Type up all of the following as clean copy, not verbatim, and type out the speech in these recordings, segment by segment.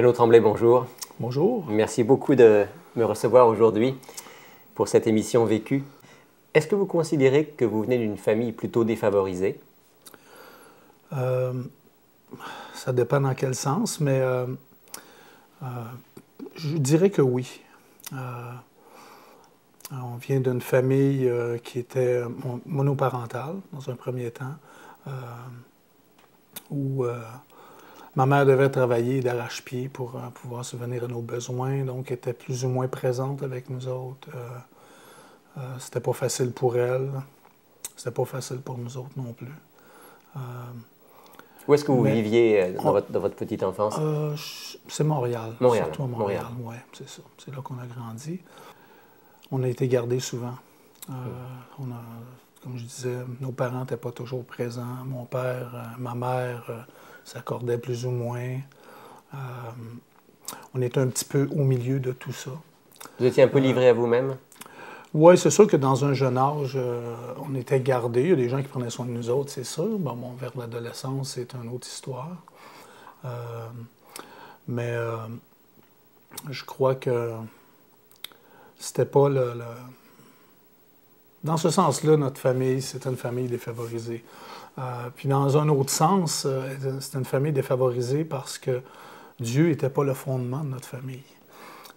Bruno Tremblay, bonjour. Bonjour. Merci beaucoup de me recevoir aujourd'hui pour cette émission Vécu. Est-ce que vous considérez que vous venez d'une famille plutôt défavorisée? Ça dépend dans quel sens, mais je dirais que oui. On vient d'une famille qui était monoparentale dans un premier temps, où ma mère devait travailler d'arrache-pied pour pouvoir subvenir à nos besoins, donc était plus ou moins présente avec nous autres. C'était pas facile pour elle, c'était pas facile pour nous autres non plus. Où est-ce que vous viviez dans votre petite enfance? C'est Montréal. Montréal. Surtout à Montréal, oui, c'est ça. C'est là qu'on a grandi. On a été gardés souvent. Comme je disais, nos parents n'étaient pas toujours présents. Mon père, ma mère s'accordaient plus ou moins. On était un petit peu au milieu de tout ça. Vous étiez un peu livré à vous-même? Oui, c'est sûr que dans un jeune âge, on était gardés. Il y a des gens qui prenaient soin de nous autres, c'est sûr. Bon, vers l'adolescence, c'est une autre histoire. Mais je crois que c'était pas Dans ce sens-là, notre famille, c'était une famille défavorisée. Puis dans un autre sens, c'était une famille défavorisée parce que Dieu n'était pas le fondement de notre famille.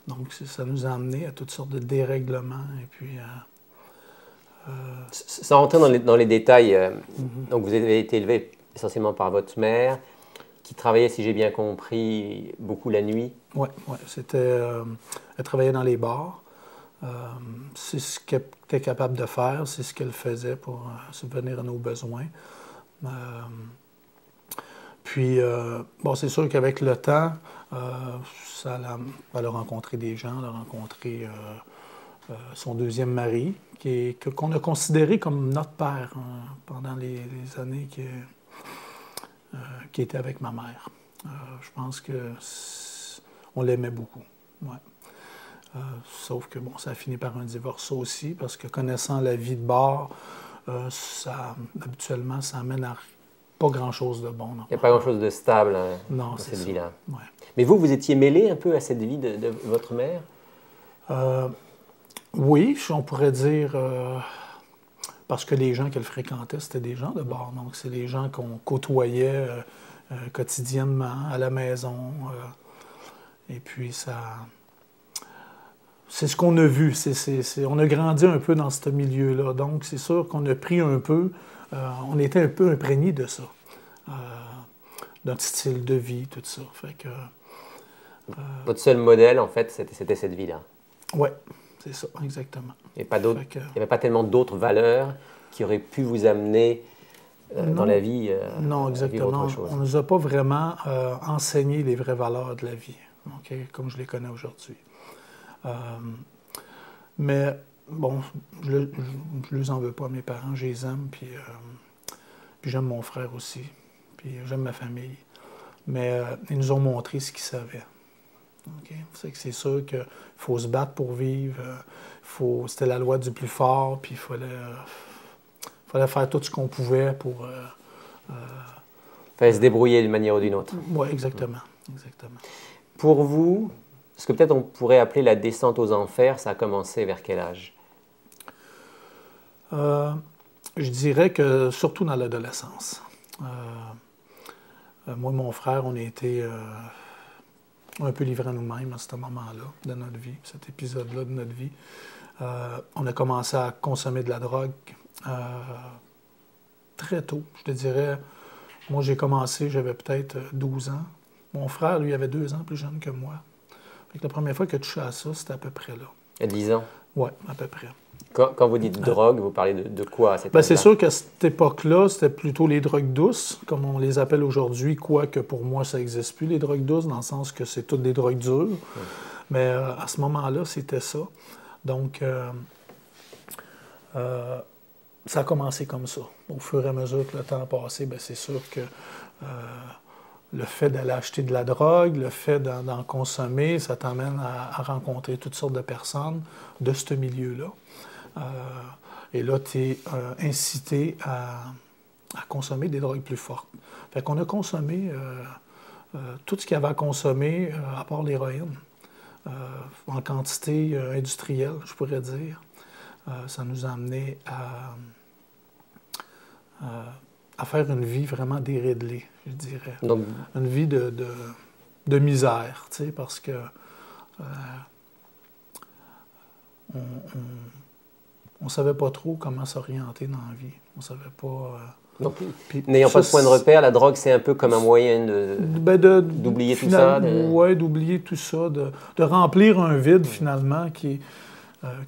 Donc, ça nous a amené à toutes sortes de dérèglements. Et puis, sans rentrer dans les détails, donc vous avez été élevé essentiellement par votre mère, qui travaillait, si j'ai bien compris, beaucoup la nuit. Oui, elle travaillait dans les bars. C'est ce qu'elle était capable de faire, c'est ce qu'elle faisait pour subvenir à nos besoins. Puis, c'est sûr qu'avec le temps, elle a rencontré des gens, elle a rencontré son deuxième mari, qu'on a considéré comme notre père pendant les années qui était avec ma mère. Je pense qu'on l'aimait beaucoup. Ouais. Sauf que ça a fini par un divorce aussi, parce que connaissant la vie de bar, habituellement, ça amène à pas grand-chose de bon. Non. Il n'y a pas grand-chose de stable dans cette vie-là. Ouais. Mais vous étiez mêlé un peu à cette vie de votre mère? Oui, on pourrait dire, parce que les gens qu'elle fréquentait, c'était des gens de bar. Donc, c'est des gens qu'on côtoyait quotidiennement à la maison. Et puis, c'est ce qu'on a vu. On a grandi un peu dans ce milieu-là. Donc, c'est sûr qu'on a pris un peu, on était un peu imprégnés de ça. Notre style de vie, tout ça. Fait que, votre seul modèle, en fait, c'était cette vie-là? Oui, c'est ça, exactement. Il n'y avait pas tellement d'autres valeurs qui auraient pu vous amener dans la vie non, exactement. À vivre autre chose. On ne nous a pas vraiment enseigné les vraies valeurs de la vie, okay, comme je les connais aujourd'hui. Mais bon, je ne les en veux pas, mes parents, je les aime, puis j'aime mon frère aussi, puis j'aime ma famille. Mais ils nous ont montré ce qu'ils savaient. Okay? C'est sûr qu'il faut se battre pour vivre, c'était la loi du plus fort, puis il fallait faire tout ce qu'on pouvait pour... fallait se débrouiller d'une manière ou d'une autre. Oui, exactement. Exactement. Pour vous, ce que peut-être on pourrait appeler la descente aux enfers, ça a commencé vers quel âge? Je dirais que surtout dans l'adolescence. Moi et mon frère, on a été un peu livrés à nous-mêmes à ce moment-là de notre vie, cet épisode-là de notre vie. On a commencé à consommer de la drogue très tôt. Je te dirais, moi j'ai commencé, j'avais peut-être 12 ans. Mon frère, lui, avait 2 ans plus jeune que moi. Fait que la première fois que tu touché à ça, c'était à peu près là. À 10 ans? Oui, à peu près. Quand vous dites drogue, vous parlez de quoi à cette époque-là? C'est sûr qu'à cette époque-là, c'était plutôt les drogues douces, comme on les appelle aujourd'hui, quoique pour moi, ça n'existe plus, les drogues douces, dans le sens que c'est toutes des drogues dures. Mais à ce moment-là, c'était ça. Donc, ça a commencé comme ça. Au fur et à mesure que le temps a passé, c'est sûr que le fait d'aller acheter de la drogue, le fait d'en consommer, ça t'amène à rencontrer toutes sortes de personnes de ce milieu-là. Et là, tu es incité à consommer des drogues plus fortes. Fait qu'on a consommé tout ce qu'il y avait à consommer, à part l'héroïne, en quantité industrielle, je pourrais dire. Ça nous a amené à faire une vie vraiment déréglée, je dirais. Donc, une vie de misère, tu sais, parce que on savait pas trop comment s'orienter dans la vie. On savait pas... donc, n'ayant pas de point de repère, la drogue, c'est un peu comme un moyen d'oublier tout ça? Oui, d'oublier tout ça, de remplir un vide, finalement,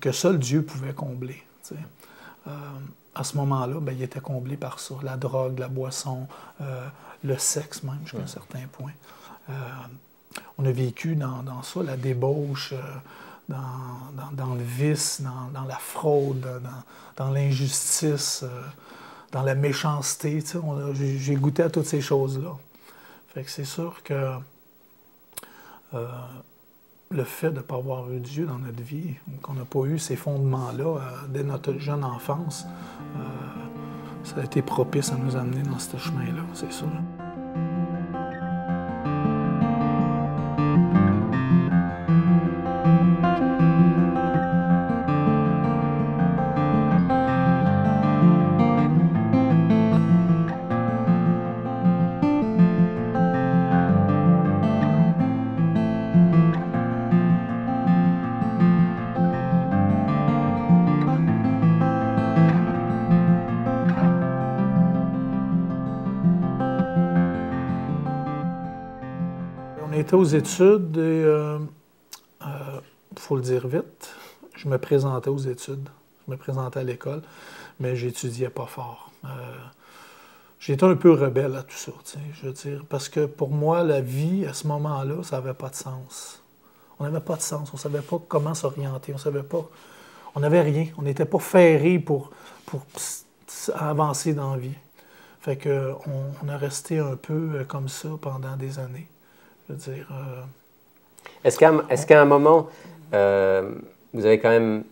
que seul Dieu pouvait combler. Tu sais. À ce moment-là, il était comblé par ça. La drogue, la boisson, le sexe même, jusqu'à un certain point. On a vécu dans ça, la débauche, dans le vice, dans la fraude, dans l'injustice, dans la méchanceté. Tu sais, j'ai goûté à toutes ces choses-là. Fait que c'est sûr que le fait de ne pas avoir eu Dieu dans notre vie, qu'on n'a pas eu ces fondements-là dès notre jeune enfance, ça a été propice à nous amener dans ce chemin-là, c'est sûr. On était aux études et, il faut le dire vite, je me présentais aux études, je me présentais à l'école, mais j'étudiais pas fort. J'étais un peu rebelle à tout ça, tu sais, je veux dire, parce que pour moi, la vie, à ce moment-là, ça n'avait pas de sens. On n'avait pas de sens, on ne savait pas comment s'orienter, on savait pas, on n'avait rien, on n'était pas ferré pour avancer dans la vie. Fait qu'on a resté un peu comme ça pendant des années. Je veux dire... Est-ce qu'à un moment, vous avez quand même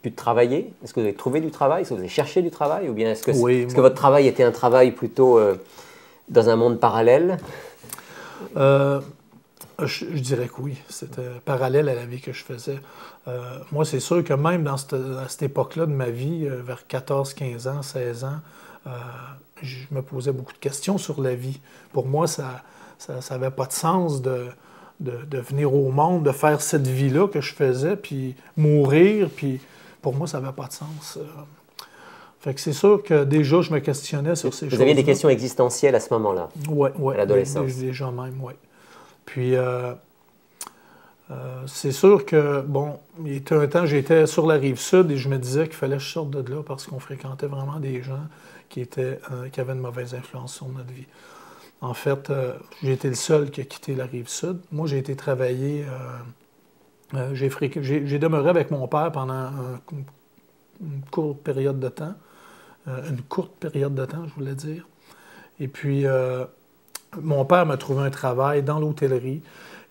pu travailler? Est-ce que vous avez trouvé du travail? Est-ce que vous avez cherché du travail? Ou bien est-ce que votre travail était un travail plutôt dans un monde parallèle? Je dirais que oui. C'était parallèle à la vie que je faisais. Moi, c'est sûr que même à cette époque-là de ma vie, vers 14, 15 ans, 16 ans, je me posais beaucoup de questions sur la vie. Pour moi, ça n'avait pas de sens de venir au monde, de faire cette vie-là que je faisais, puis mourir, puis pour moi, ça n'avait pas de sens. Fait que c'est sûr que déjà, je me questionnais sur ces choses-là. Vous aviez des questions existentielles à ce moment-là? Oui, à l'adolescence. Déjà même, oui. Puis, c'est sûr que, bon, il y a un temps, j'étais sur la Rive-Sud et je me disais qu'il fallait que je sorte de là parce qu'on fréquentait vraiment des gens qui avaient une mauvaise influence sur notre vie. En fait, j'ai été le seul qui a quitté la Rive-Sud. Moi, j'ai été travailler... j'ai demeuré avec mon père pendant une courte période de temps. Une courte période de temps, je voulais dire. Et puis, mon père m'a trouvé un travail dans l'hôtellerie.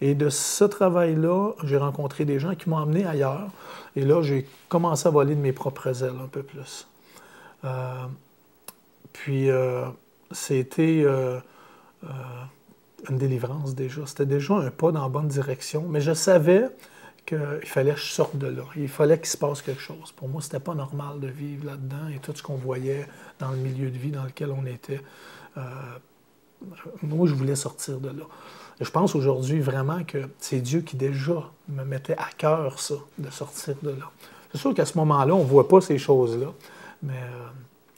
Et de ce travail-là, j'ai rencontré des gens qui m'ont amené ailleurs. Et là, j'ai commencé à voler de mes propres ailes un peu plus. Puis, c'était une délivrance déjà. C'était déjà un pas dans la bonne direction. Mais je savais qu'il fallait que je sorte de là. Il fallait qu'il se passe quelque chose. Pour moi, c'était pas normal de vivre là-dedans et tout ce qu'on voyait dans le milieu de vie dans lequel on était. Moi, je voulais sortir de là. Et je pense aujourd'hui vraiment que c'est Dieu qui déjà me mettait à cœur ça, de sortir de là. C'est sûr qu'à ce moment-là, on ne voit pas ces choses-là, mais...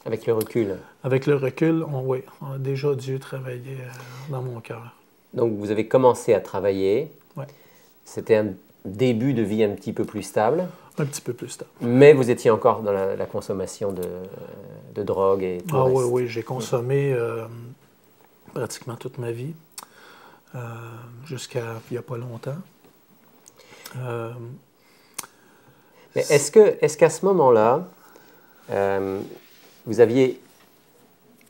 avec le recul. Avec le recul, oui, déjà Dieu travaillait dans mon cœur. Donc, vous avez commencé à travailler. Ouais. C'était un début de vie un petit peu plus stable. Un petit peu plus stable. Mais vous étiez encore dans la consommation de drogue et tout le reste. Oui, j'ai consommé pratiquement toute ma vie, jusqu'à il n'y a pas longtemps. Mais est-ce qu'à ce moment-là, vous aviez,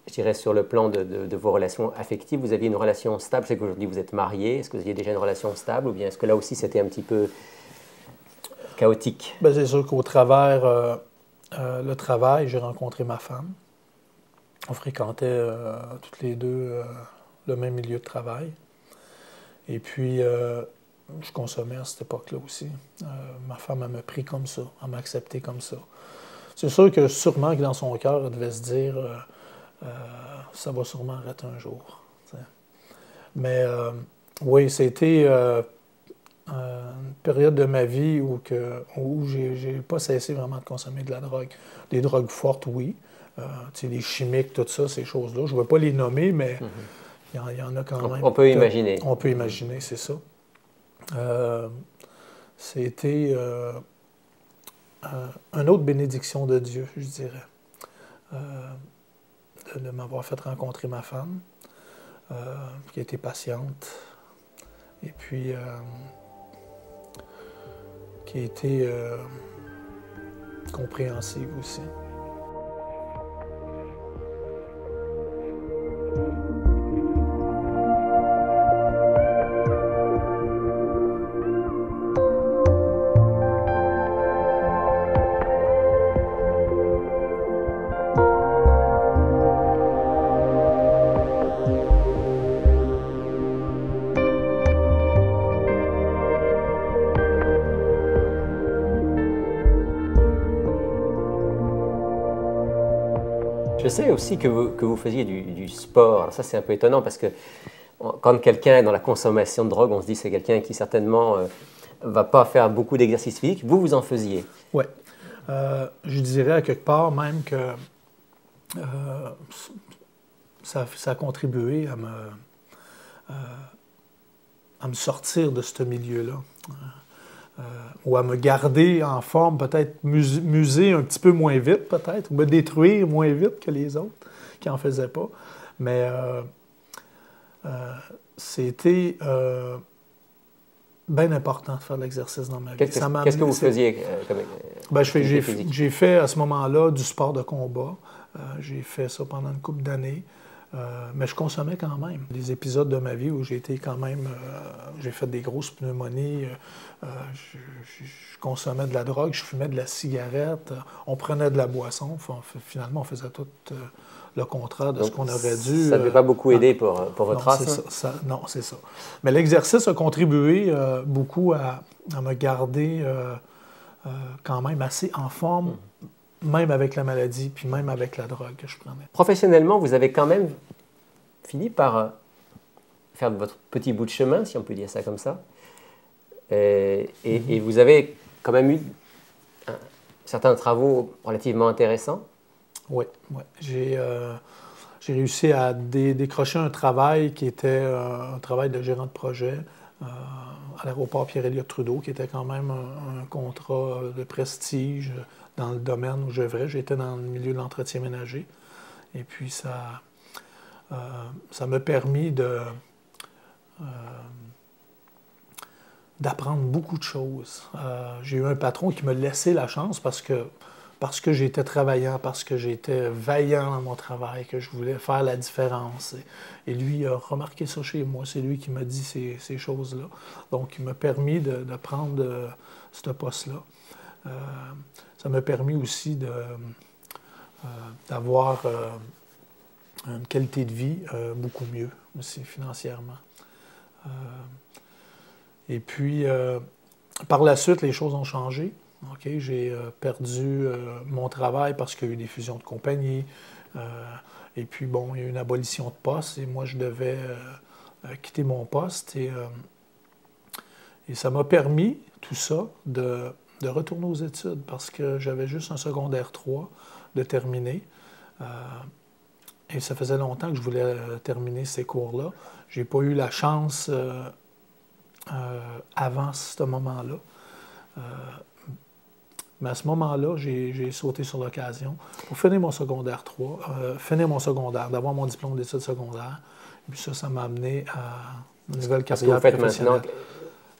je dirais sur le plan de vos relations affectives, vous aviez une relation stable? C'est qu'aujourd'hui vous êtes marié. Est-ce que vous aviez déjà une relation stable ou bien est-ce que là aussi c'était un petit peu chaotique? Bien, c'est sûr qu'au travers le travail, j'ai rencontré ma femme. On fréquentait toutes les deux le même milieu de travail. Et puis, je consommais à cette époque-là aussi. Ma femme, elle m'a pris comme ça, elle m'a accepté comme ça. C'est sûr que sûrement que dans son cœur, elle devait se dire ça va sûrement arrêter un jour. T'sais. Mais oui, c'était une période de ma vie où j'ai pas cessé vraiment de consommer de la drogue. Des drogues fortes, oui. Les chimiques, tout ça, ces choses-là. Je ne vais pas les nommer, mais il y en a quand même. On peut imaginer. On peut imaginer, c'est ça. C'était une autre bénédiction de Dieu, je dirais. De m'avoir fait rencontrer ma femme, qui a été patiente, et puis qui a été compréhensive aussi. Je sais aussi que vous faisiez du sport. Alors ça, c'est un peu étonnant parce que quand quelqu'un est dans la consommation de drogue, on se dit que c'est quelqu'un qui certainement ne va pas faire beaucoup d'exercice physique. Vous en faisiez? Oui. Je dirais à quelque part même que ça a contribué à me sortir de ce milieu-là. Ou à me garder en forme, peut-être muser un petit peu moins vite, peut-être, ou me détruire moins vite que les autres qui n'en faisaient pas. Mais c'était bien important de faire de l'exercice dans ma vie. Qu'est-ce que vous faisiez comme j'ai fait à ce moment-là du sport de combat. J'ai fait ça pendant une couple d'années. Mais je consommais quand même. Des épisodes de ma vie où j'ai été quand même... j'ai fait des grosses pneumonies, je consommais de la drogue, je fumais de la cigarette, on prenait de la boisson. Finalement, on faisait tout le contraire de ce qu'on aurait dû. Ça ne devait pas beaucoup aider pour votre race? Non, c'est ça. Mais l'exercice a contribué beaucoup à me garder quand même assez en forme, même avec la maladie, puis même avec la drogue que je prenais. Professionnellement, vous avez quand même fini par faire votre petit bout de chemin, si on peut dire ça comme ça. Et vous avez quand même eu certains travaux relativement intéressants. Oui. J'ai réussi à décrocher un travail qui était un travail de gérant de projet à l'aéroport Pierre-Elliott-Trudeau, qui était quand même un contrat de prestige dans le domaine où j'œuvrais. J'étais dans le milieu de l'entretien ménager. Et puis, ça m'a permis d'apprendre beaucoup de choses. J'ai eu un patron qui me laissait la chance parce que j'étais travaillant, parce que j'étais vaillant dans mon travail, que je voulais faire la différence. Et lui a remarqué ça chez moi. C'est lui qui m'a dit ces choses-là. Donc, il m'a permis de prendre ce poste-là. Ça m'a permis aussi d'avoir une qualité de vie beaucoup mieux aussi financièrement. Et puis, par la suite, les choses ont changé. Okay? J'ai perdu mon travail parce qu'il y a eu des fusions de compagnies. Et puis, bon, il y a eu une abolition de poste et moi, je devais quitter mon poste. Et ça m'a permis, tout ça, de retourner aux études parce que j'avais juste un secondaire 3 de terminer. Et ça faisait longtemps que je voulais terminer ces cours-là. Je n'ai pas eu la chance avant ce moment-là. Mais à ce moment-là, j'ai sauté sur l'occasion pour finir mon secondaire 3, d'avoir mon diplôme d'études secondaires. Et puis ça m'a amené à une nouvelle carrière professionnelle.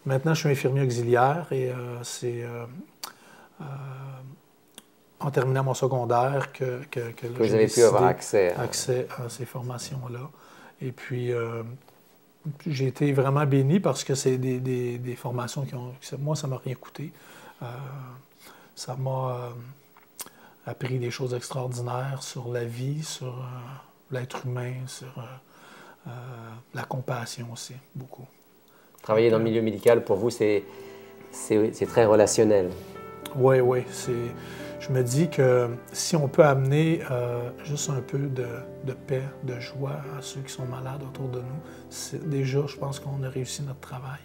Maintenant, je suis infirmier auxiliaire et c'est en terminant mon secondaire que vous avez pu avoir accès à ces formations-là. Et puis, j'ai été vraiment béni parce que c'est des formations moi, ça ne m'a rien coûté. Ça m'a appris des choses extraordinaires sur la vie, sur l'être humain, sur la compassion aussi, beaucoup. Travailler dans le milieu médical, pour vous, c'est très relationnel. Oui, oui. Je me dis que si on peut amener juste un peu de paix, de joie à ceux qui sont malades autour de nous, déjà, je pense qu'on a réussi notre travail.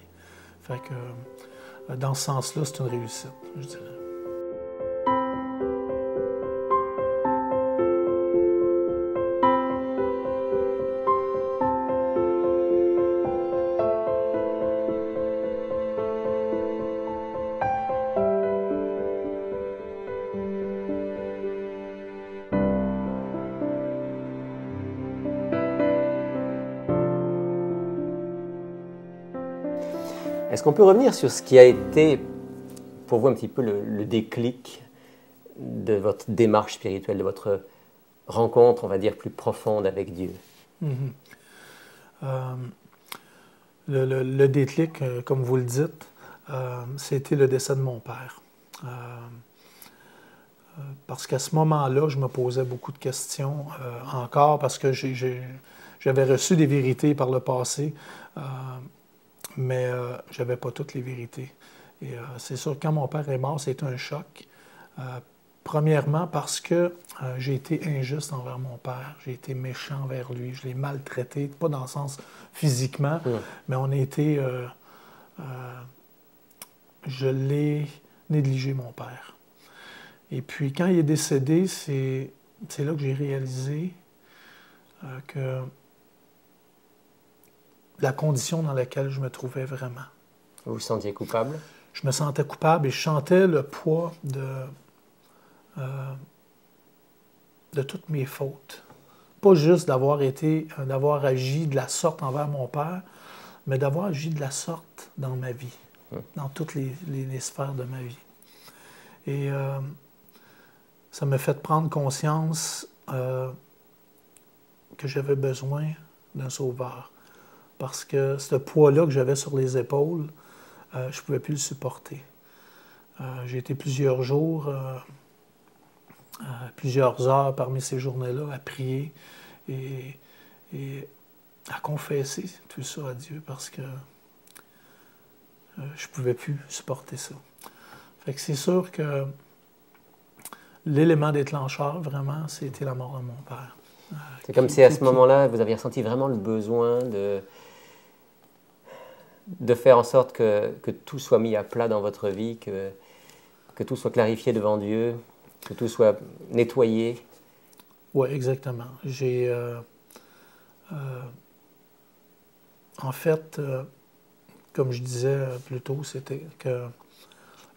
Fait que dans ce sens-là, c'est une réussite, je dirais. Est-ce qu'on peut revenir sur ce qui a été, pour vous, un petit peu le déclic de votre démarche spirituelle, de votre rencontre, on va dire, plus profonde avec Dieu? Le déclic, comme vous le dites, c'était le décès de mon père. Parce qu'à ce moment-là, je me posais beaucoup de questions, encore parce que j'avais reçu des vérités par le passé, mais je n'avais pas toutes les vérités. Et c'est sûr que quand mon père est mort, c'était un choc. Premièrement parce que j'ai été injuste envers mon père, j'ai été méchant envers lui, je l'ai maltraité, pas dans le sens physiquement, mais on a été... je l'ai négligé, mon père. Et puis quand il est décédé, c'est là que j'ai réalisé que la condition dans laquelle je me trouvais vraiment. Vous vous sentiez coupable? Je me sentais coupable et je sentais le poids de toutes mes fautes. Pas juste d'avoir agi de la sorte envers mon père, mais d'avoir agi de la sorte dans ma vie, dans toutes les sphères de ma vie. Et ça m'a fait prendre conscience que j'avais besoin d'un sauveur. Parce que ce poids-là que j'avais sur les épaules, je ne pouvais plus le supporter. J'ai été plusieurs jours, plusieurs heures parmi ces journées-là à prier et à confesser tout ça à Dieu parce que je ne pouvais plus supporter ça. Fait que c'est sûr que l'élément déclencheur, vraiment, c'était la mort de mon père. C'est comme si à ce moment-là, vous aviez ressenti vraiment le besoin de faire en sorte que tout soit mis à plat dans votre vie, que tout soit clarifié devant Dieu, que tout soit nettoyé. Oui, exactement. En fait, comme je disais plus tôt, c'était que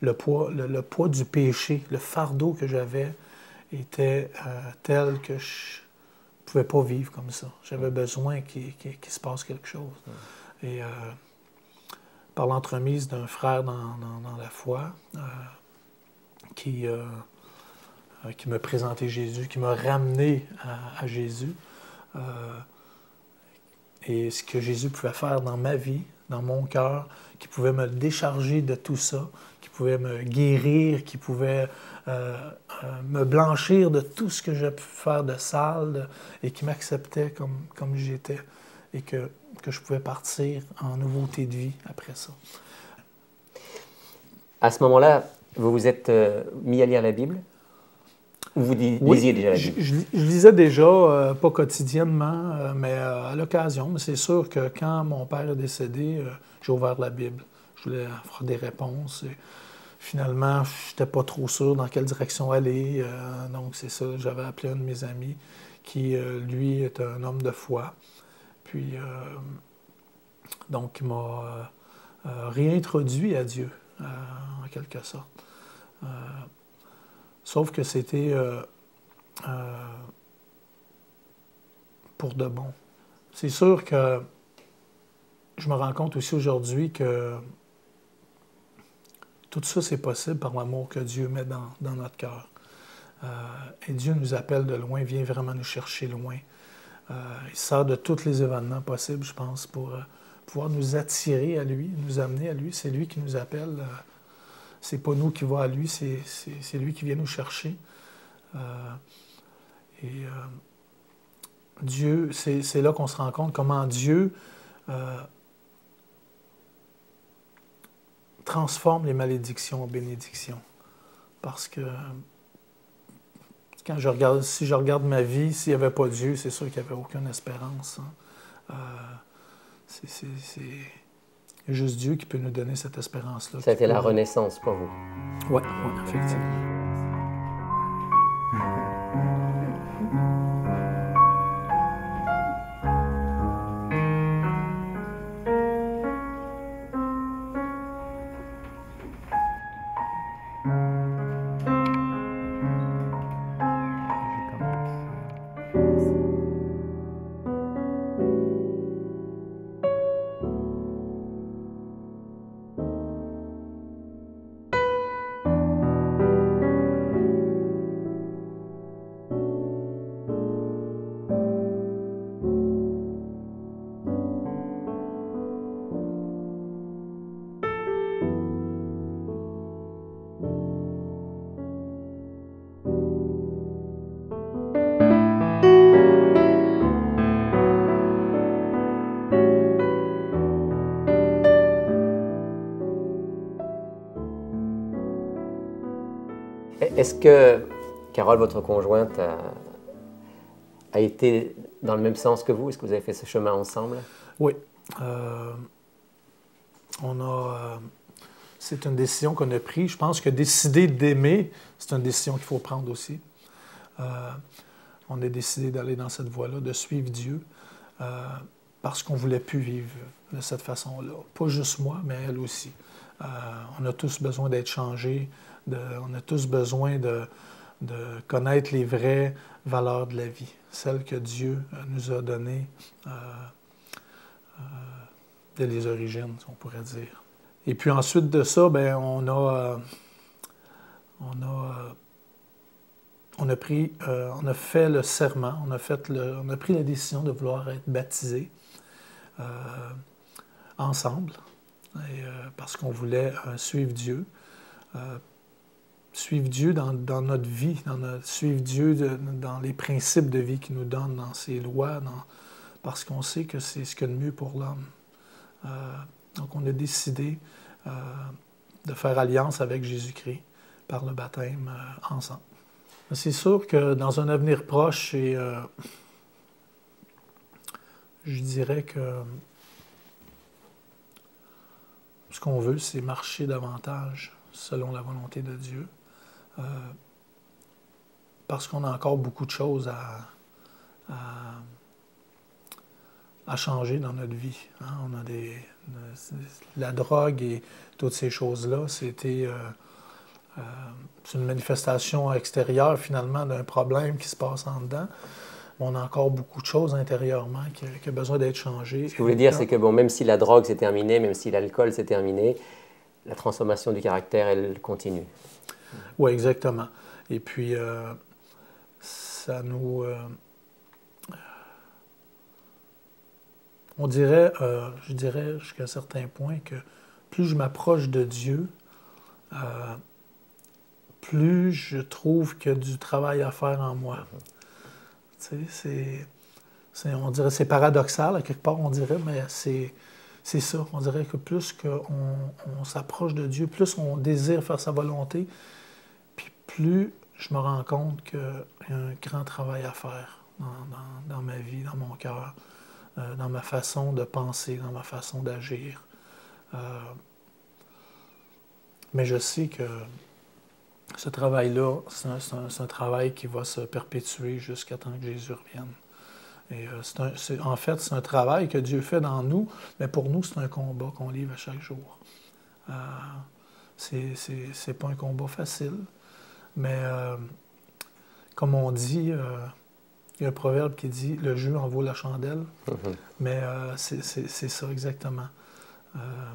le poids du péché, le fardeau que j'avais était tel que je ne pouvais pas vivre comme ça. J'avais besoin qu'il se passe quelque chose. Et par l'entremise d'un frère dans la foi qui m'a présenté Jésus, qui m'a ramené à Jésus, et ce que Jésus pouvait faire dans ma vie, dans mon cœur, qui pouvait me décharger de tout ça, qui pouvait me guérir, qui pouvait me blanchir de tout ce que j'ai pu faire de sale et qui m'acceptait comme j'étais et que je pouvais partir en nouveauté de vie après ça. À ce moment-là, vous vous êtes mis à lire la Bible? Ou vous lisiez déjà la Bible? Je lisais déjà, pas quotidiennement, mais à l'occasion. Mais c'est sûr que quand mon père est décédé, j'ai ouvert la Bible. Je voulais avoir des réponses. Et finalement, je n'étais pas trop sûr dans quelle direction aller. Donc c'est ça, j'avais appelé un de mes amis qui, lui, est un homme de foi. Puis, donc, il m'a réintroduit à Dieu, en quelque sorte. Sauf que c'était pour de bon. C'est sûr que je me rends compte aussi aujourd'hui que tout ça, c'est possible par l'amour que Dieu met dans notre cœur. Et Dieu nous appelle de loin, vient vraiment nous chercher loin. Il sort de tous les événements possibles, je pense, pour pouvoir nous attirer à lui, nous amener à lui. C'est lui qui nous appelle. C'est pas nous qui va à lui, c'est lui qui vient nous chercher. Dieu, c'est là qu'on se rend compte comment Dieu transforme les malédictions en bénédictions. Parce que si je regarde ma vie, s'il n'y avait pas Dieu, c'est sûr qu'il n'y avait aucune espérance. Hein. C'est juste Dieu qui peut nous donner cette espérance-là. Ça a été la renaissance pour vous. Oui, effectivement. Est-ce que Carole, votre conjointe, a été dans le même sens que vous? Est-ce que vous avez fait ce chemin ensemble? Oui. C'est une décision qu'on a prise. Je pense que décider d'aimer, c'est une décision qu'il faut prendre aussi. On a décidé d'aller dans cette voie-là, de suivre Dieu, parce qu'on ne voulait plus vivre de cette façon-là. Pas juste moi, mais elle aussi. On a tous besoin d'être changés. On a tous besoin de connaître les vraies valeurs de la vie, celles que Dieu nous a données dès les origines, on pourrait dire. Et puis ensuite de ça, bien, on a fait le serment, on a pris la décision de vouloir être baptisés ensemble, parce qu'on voulait suivre Dieu. Suivre Dieu dans notre vie, suivre Dieu dans les principes de vie qu'il nous donne, dans ses lois, parce qu'on sait que c'est ce qu'il y a de mieux pour l'homme. Donc on a décidé de faire alliance avec Jésus-Christ par le baptême ensemble. C'est sûr que dans un avenir proche, je dirais que ce qu'on veut, c'est marcher davantage selon la volonté de Dieu. Parce qu'on a encore beaucoup de choses à changer dans notre vie. Hein? On a la drogue et toutes ces choses-là, c'est une manifestation extérieure finalement d'un problème qui se passe en dedans. On a encore beaucoup de choses intérieurement qui ont besoin d'être changées. Ce que vous voulez dire, c'est que même si la drogue s'est terminée, même si l'alcool s'est terminé, la transformation du caractère, elle continue. Oui, exactement. Et puis, ça nous... je dirais jusqu'à un certain point que plus je m'approche de Dieu, plus je trouve qu'il y a du travail à faire en moi. Tu sais, on dirait c'est paradoxal, à quelque part, on dirait, mais c'est ça. On dirait que plus qu'on s'approche de Dieu, plus on désire faire sa volonté, puis plus je me rends compte qu'il y a un grand travail à faire dans ma vie, dans mon cœur, dans ma façon de penser, dans ma façon d'agir. Mais je sais que ce travail-là, c'est un travail qui va se perpétuer jusqu'à temps que Jésus revienne. Et en fait, c'est un travail que Dieu fait dans nous, mais pour nous, c'est un combat qu'on livre à chaque jour. C'est pas un combat facile, mais comme on dit, il y a un proverbe qui dit « le jeu en vaut la chandelle », mais c'est ça exactement.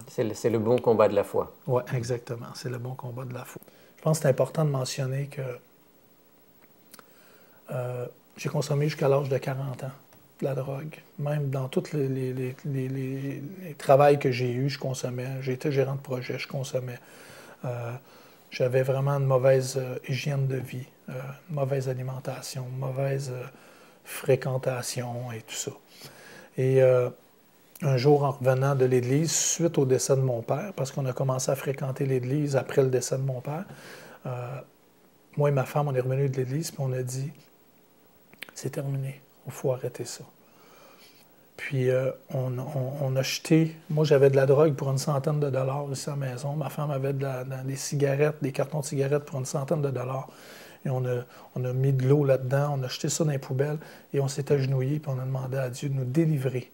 C'est le bon combat de la foi. Oui, exactement, c'est le bon combat de la foi. Je pense que c'est important de mentionner que j'ai consommé jusqu'à l'âge de 40 ans de la drogue. Même dans tous les travails que j'ai eus, je consommais. J'ai été gérant de projet, je consommais. J'avais vraiment une mauvaise hygiène de vie, mauvaise alimentation, mauvaise fréquentation et tout ça. Et un jour, en revenant de l'Église, suite au décès de mon père, parce qu'on a commencé à fréquenter l'Église après le décès de mon père, moi et ma femme, on est revenus de l'Église, puis on a dit, c'est terminé, il faut arrêter ça. Puis on a jeté, moi j'avais de la drogue pour une centaine de dollars ici à la maison, ma femme avait des cigarettes, des cartons de cigarettes pour une centaine de dollars. Et on a mis de l'eau là-dedans, on a jeté ça dans les poubelles, et on s'est agenouillé, puis on a demandé à Dieu de nous délivrer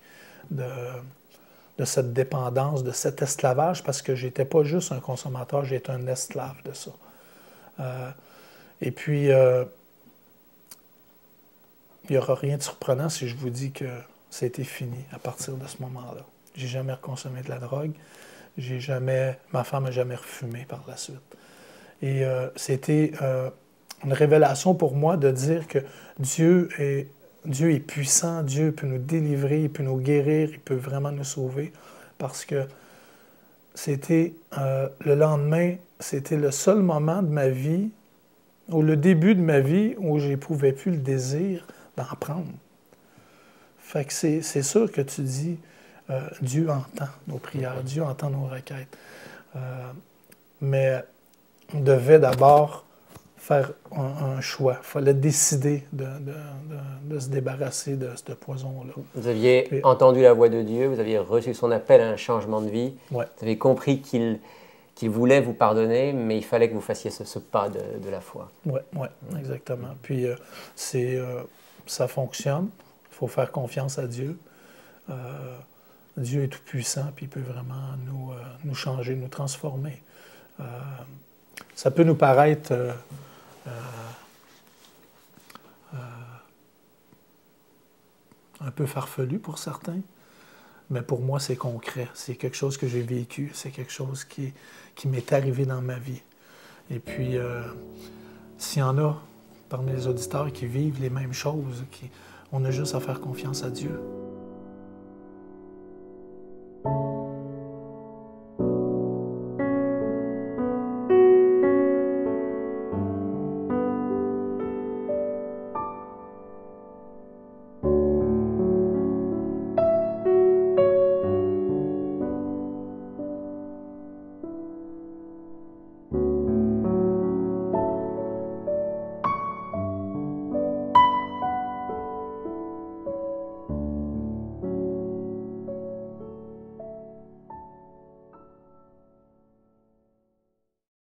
de cette dépendance, de cet esclavage, parce que je n'étais pas juste un consommateur, j'étais un esclave de ça. Et puis, il n'y aura rien de surprenant si je vous dis que c'était fini à partir de ce moment-là. J'ai jamais reconsommé de la drogue, ma femme n'a jamais refumé par la suite. Et c'était une révélation pour moi de dire que Dieu est puissant, Dieu peut nous délivrer, il peut nous guérir, il peut vraiment nous sauver, parce que c'était le lendemain, c'était le seul moment de ma vie, ou le début de ma vie, où je n'éprouvais plus le désir d'en prendre. Fait que c'est sûr que tu dis, Dieu entend nos prières, Dieu entend nos requêtes. Mais on devait d'abord faire un choix. Il fallait décider de se débarrasser de ce poison-là. Vous aviez entendu la voix de Dieu, vous aviez reçu son appel à un changement de vie. Ouais. Vous avez compris qu'il voulait vous pardonner, mais il fallait que vous fassiez ce pas de la foi. Oui, exactement. Puis ça fonctionne. Il faut faire confiance à Dieu. Dieu est tout-puissant, puis il peut vraiment nous changer, nous transformer. Ça peut nous paraître un peu farfelu pour certains, mais pour moi, c'est concret. C'est quelque chose que j'ai vécu. C'est quelque chose qui m'est arrivé dans ma vie. Et puis, s'il y en a parmi les auditeurs qui vivent les mêmes choses, on a juste à faire confiance à Dieu.